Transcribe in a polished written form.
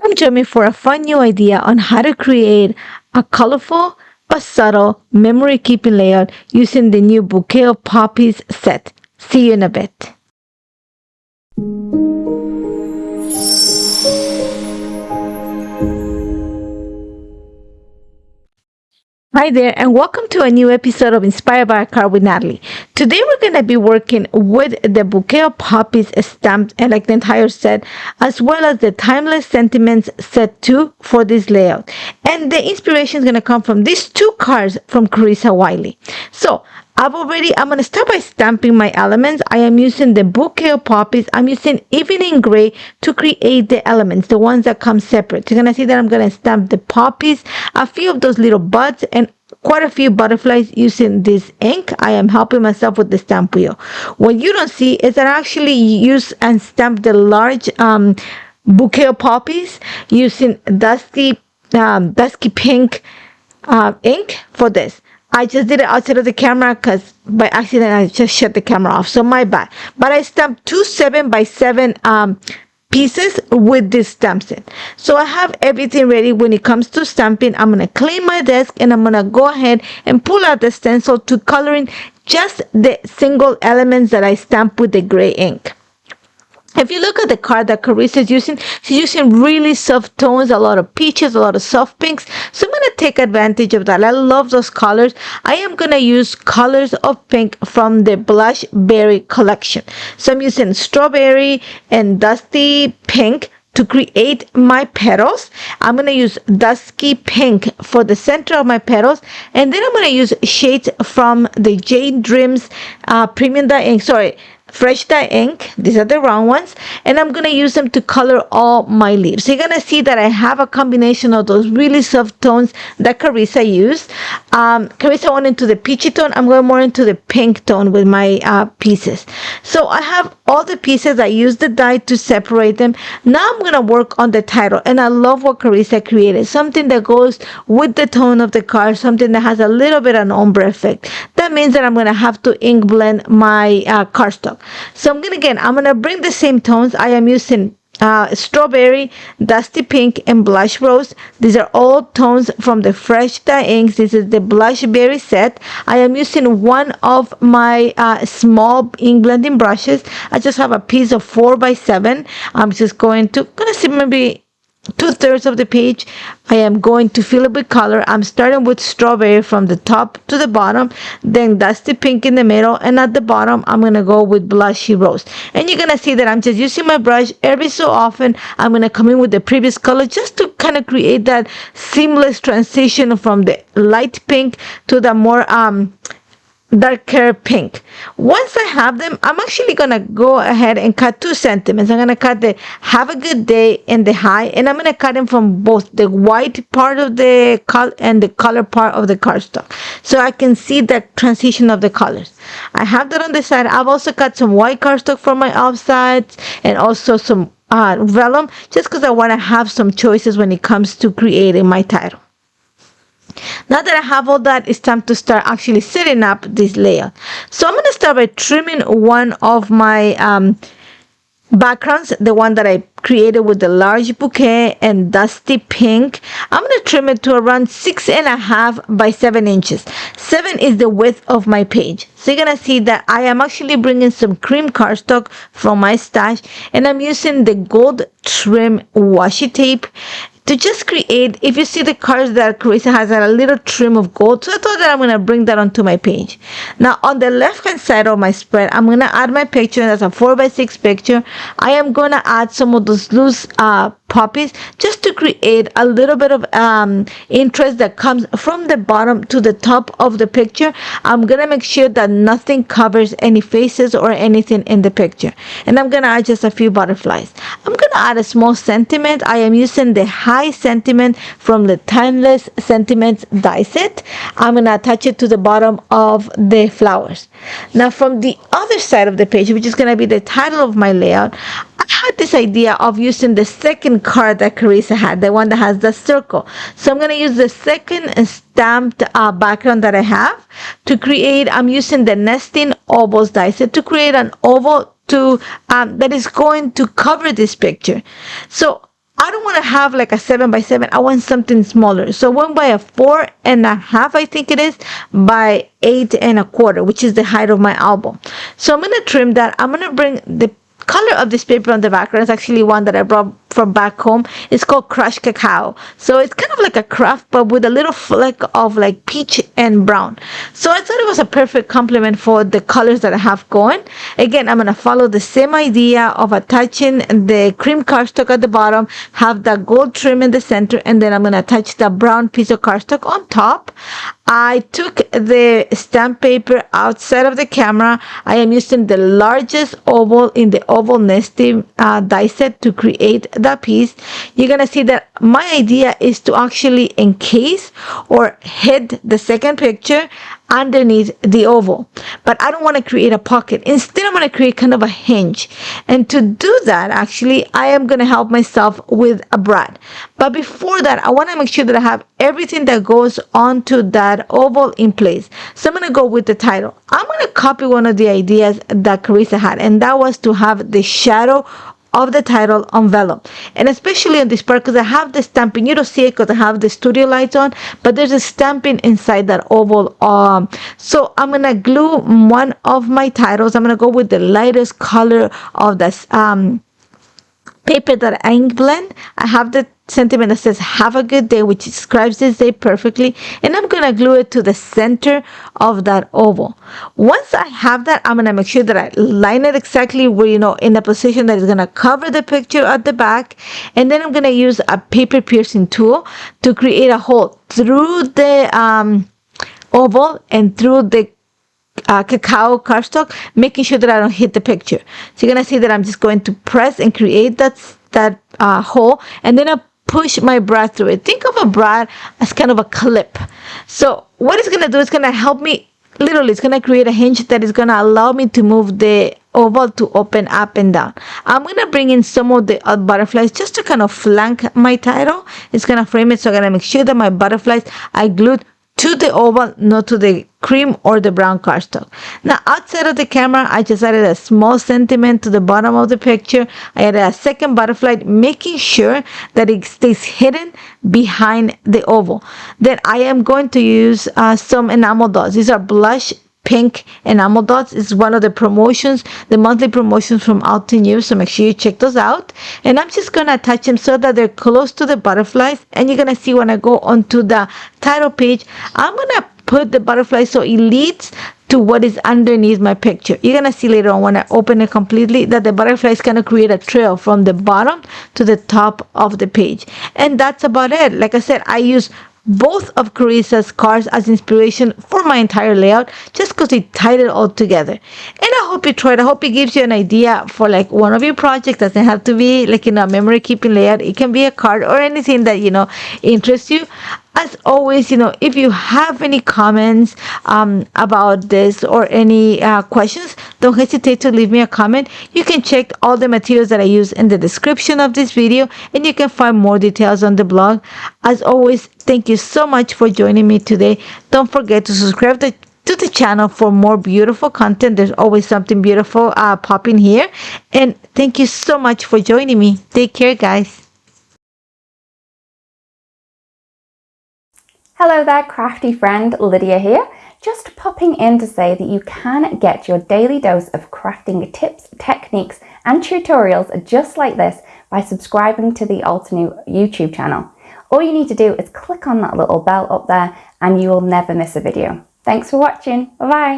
Come join me for a fun new idea on how to create a colorful but subtle memory keeping layout using the new Bouquet of Poppies set. See you in a bit. Hi there, and welcome to a new episode of Inspired by a Card with Natalie. Today we're going to be working with the Bouquet of Poppies stamped and like the entire set, as well as the Timeless Sentiments set 2 for this layout. And the inspiration is going to come from these two cards from Carissa Wiley. So I'm going to start by stamping my elements. I am using the Bouquet of Poppies. I'm using Evening Gray to create the elements, the ones that come separate. You're going to see that I'm going to stamp the poppies, a few of those little buds, and quite a few butterflies using this ink. I am helping myself with the stamp wheel. What you don't see is that I actually use and stamp the large Bouquet of Poppies using dusky pink ink for this. I just did it outside of the camera because by accident I just shut the camera off, so my bad. But I stamped two 7x7 pieces with this stamp set. So I have everything ready when it comes to stamping. I'm going to clean my desk and I'm going to go ahead and pull out the stencil to coloring just the single elements that I stamped with the gray ink. If you look at the card that Carissa is using, she's using really soft tones, a lot of peaches, a lot of soft pinks. So I'm going to take advantage of that. I love those colors. I am going to use colors of pink from the Blushberry collection. So I'm using strawberry and dusty pink to create my petals. I'm going to use dusky pink for the center of my petals, and then I'm going to use shades from the Jade Dreams premium dye ink, fresh dye ink. These are the round ones, and I'm going to use them to color all my leaves. So you're going to see that I have a combination of those really soft tones that Carissa used. Carissa went into the peachy tone. I'm going more into the pink tone with my pieces. So I have all the pieces. I use the dye to separate them. Now I'm going to work on the title, and I love what Carissa created. Something that goes with the tone of the card, something that has a little bit of an ombre effect. That means that I'm going to have to ink blend my cardstock. So I'm going to bring the same tones. I am using strawberry, dusty pink, and blush rose. These are all tones from the fresh dye inks. This is the Blushberry set. I am using one of my small ink blending brushes. I just have a piece of 4x7. I'm just going to see maybe 2/3 of the page. I am going to fill it with color. I'm starting with strawberry from the top to the bottom, then dusty pink in the middle, and at the bottom I'm going to go with blushy rose. And you're going to see that I'm just using my brush. Every so often I'm going to come in with the previous color just to kind of create that seamless transition from the light pink to the more darker pink. Once I have them, I'm actually gonna go ahead and cut two sentiments. I'm gonna cut the have a good day and the hi, and I'm gonna cut them from both the white part of the color and the color part of the cardstock, so I can see the transition of the colors. I have that on the side. I've also cut some white cardstock for my offsides and also some vellum, just because I want to have some choices when it comes to creating my title. Now that I have all that, it's time to start actually setting up this layout. So I'm going to start by trimming one of my backgrounds, the one that I created with the large bouquet and dusty pink. I'm going to trim it to around 6.5 by 7 inches. 7 is the width of my page. So you're going to see that I am actually bringing some cream cardstock from my stash, and I'm using the gold trim washi tape to just create. If you see the cards that Carissa has a little trim of gold, so I thought that I'm going to bring that onto my page. Now on the left hand side of my spread, I'm going to add my picture. That's a 4x6 picture. I am going to add some of those loose poppies just to create a little bit of interest that comes from the bottom to the top of the picture. I'm going to make sure that nothing covers any faces or anything in the picture, and I'm going to add just a few butterflies. I'm going to add a small sentiment. I am using the high sentiment from the Timeless Sentiments die set. I'm going to attach it to the bottom of the flowers. Now from the other side of the page, which is going to be the title of my layout, I had this idea of using the second card that Carissa had, the one that has the circle. So I'm going to use the second stamped background that I have to create. I'm using the nesting ovals die set to create an oval to that is going to cover this picture. So I don't want to have like a 7x7. I want something smaller. So 1 by 4.5, I think it is, by 8.25, which is the height of my elbow. So I'm going to trim that. I'm going to bring the color of this paper on the background. It's actually one that I brought from back home. It's called crushed cacao. So it's kind of like a craft, but with a little fleck of like peach and brown. So I thought it was a perfect complement for the colors that I have going. Again, I'm going to follow the same idea of attaching the cream cardstock at the bottom, have the gold trim in the center, and then I'm going to attach the brown piece of cardstock on top. I took the stamp paper outside of the camera. I am using the largest oval in the oval nesting die set to create that piece. You're gonna see that my idea is to actually encase or hide the second picture underneath the oval, but I don't want to create a pocket. Instead, I'm going to create kind of a hinge, and to do that, actually, I am going to help myself with a brad. But before that, I want to make sure that I have everything that goes onto that oval in place. So I'm going to go with the title. I'm going to copy one of the ideas that Carissa had, and that was to have the shadow of the title envelope, and especially on this part, because I have the stamping. You don't see it because I have the studio lights on, but there's a stamping inside that oval. So I'm gonna glue one of my titles. I'm gonna go with the lightest color of this paper that I ink blend. I have the sentiment that says "Have a good day," which describes this day perfectly, and I'm gonna glue it to the center of that oval. Once I have that, I'm gonna make sure that I line it exactly where, in the position that is gonna cover the picture at the back, and then I'm gonna use a paper piercing tool to create a hole through the oval and through the cacao cardstock, making sure that I don't hit the picture. So you're gonna see that I'm just going to press and create that hole, and then I push my brad through it. Think of a brad as kind of a clip. So what it's gonna do is gonna help me. Literally, it's gonna create a hinge that is gonna allow me to move the oval to open up and down. I'm gonna bring in some of the butterflies just to kind of flank my title. It's gonna frame it, so I'm gonna make sure that my butterflies I glued to the oval, not to the cream or the brown cardstock. Now, outside of the camera, I just added a small sentiment to the bottom of the picture. I added a second butterfly, making sure that it stays hidden behind the oval. Then I am going to use some enamel dots. These are blush pink enamel dots. Is one of the promotions, the monthly promotions from Alton News, so make sure you check those out. And I'm just gonna attach them so that they're close to the butterflies, and you're gonna see when I go onto the title page, I'm gonna put the butterfly so it leads to what is underneath my picture. You're gonna see later on when I open it completely that the butterfly is gonna create a trail from the bottom to the top of the page. And that's about it. Like I said, I use both of Carissa's cards as inspiration for my entire layout, just because they tied it all together. And I hope you tried. I hope it gives you an idea for like one of your projects. Doesn't have to be like a memory keeping layout. It can be a card or anything that interests you. As always, if you have any comments about this or any questions, don't hesitate to leave me a comment. You can check all the materials that I use in the description of this video, and you can find more details on the blog. As always, thank you so much for joining me today. Don't forget to subscribe to the channel for more beautiful content. There's always something beautiful popping here. And thank you so much for joining me. Take care, guys. Hello there, crafty friend, Lydia here. Just popping in to say that you can get your daily dose of crafting tips, techniques and tutorials just like this by subscribing to the Alton YouTube channel. All you need to do is click on that little bell up there and you will never miss a video. Thanks for watching. Bye bye.